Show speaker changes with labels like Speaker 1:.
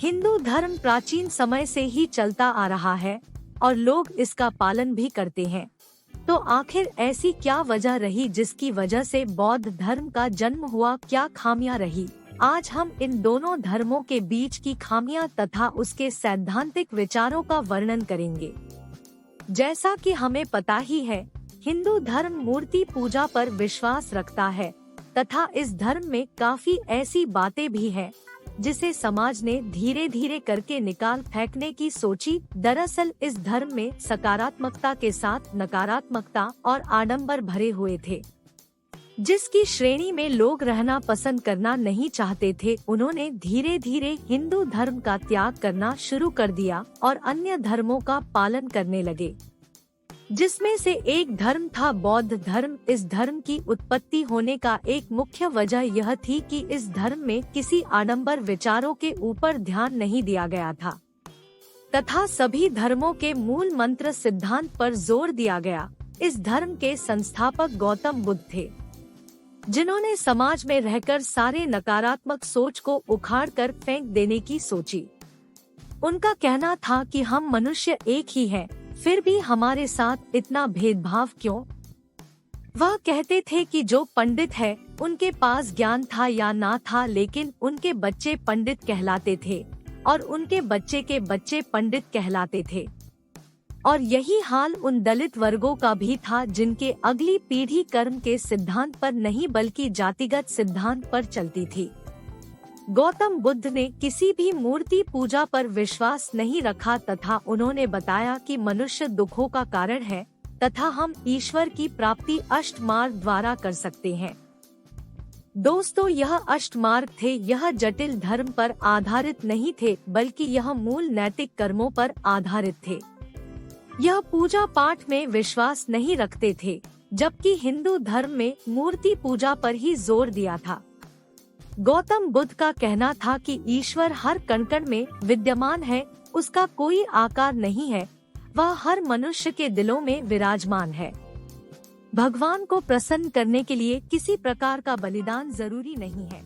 Speaker 1: हिंदू धर्म प्राचीन समय से ही चलता आ रहा है और लोग इसका पालन भी करते हैं। तो आखिर ऐसी क्या वजह रही जिसकी वजह से बौद्ध धर्म का जन्म हुआ? क्या खामियां रही? आज हम इन दोनों धर्मों के बीच की खामियां तथा उसके सैद्धांतिक विचारों का वर्णन करेंगे। जैसा कि हमें पता ही है, हिंदू धर्म मूर्ति पूजा पर विश्वास रखता है तथा इस धर्म में काफी ऐसी बातें भी हैं जिसे समाज ने धीरे धीरे करके निकाल फेंकने की सोची। दरअसल इस धर्म में सकारात्मकता के साथ नकारात्मकता और आडंबर भरे हुए थे, जिसकी श्रेणी में लोग रहना पसंद करना नहीं चाहते थे। उन्होंने धीरे धीरे हिंदू धर्म का त्याग करना शुरू कर दिया और अन्य धर्मों का पालन करने लगे, जिसमें से एक धर्म था बौद्ध धर्म। इस धर्म की उत्पत्ति होने का एक मुख्य वजह यह थी कि इस धर्म में किसी आडंबर विचारों के ऊपर ध्यान नहीं दिया गया था तथा सभी धर्मों के मूल मंत्र सिद्धांत पर जोर दिया गया। इस धर्म के संस्थापक गौतम बुद्ध थे, जिन्होंने समाज में रहकर सारे नकारात्मक सोच को उखाड़ कर फेंक देने की सोची। उनका कहना था कि हम मनुष्य एक ही हैं, फिर भी हमारे साथ इतना भेदभाव क्यों? वह कहते थे कि जो पंडित है उनके पास ज्ञान था या ना था, लेकिन उनके बच्चे पंडित कहलाते थे और उनके बच्चे के बच्चे पंडित कहलाते थे। और यही हाल उन दलित वर्गों का भी था जिनके अगली पीढ़ी कर्म के सिद्धांत पर नहीं बल्कि जातिगत सिद्धांत पर चलती थी। गौतम बुद्ध ने किसी भी मूर्ति पूजा पर विश्वास नहीं रखा तथा उन्होंने बताया कि मनुष्य दुखों का कारण है तथा हम ईश्वर की प्राप्ति अष्टमार्ग द्वारा कर सकते हैं। दोस्तों, यह अष्टमार्ग थे, यह जटिल धर्म पर आधारित नहीं थे बल्कि यह मूल नैतिक कर्मों पर आधारित थे। यह पूजा पाठ में विश्वास नहीं रखते थे, जबकि हिंदू धर्म में मूर्ति पूजा पर ही जोर दिया था। गौतम बुद्ध का कहना था कि ईश्वर हर कण-कण में विद्यमान है, उसका कोई आकार नहीं है, वह हर मनुष्य के दिलों में विराजमान है। भगवान को प्रसन्न करने के लिए किसी प्रकार का बलिदान जरूरी नहीं है।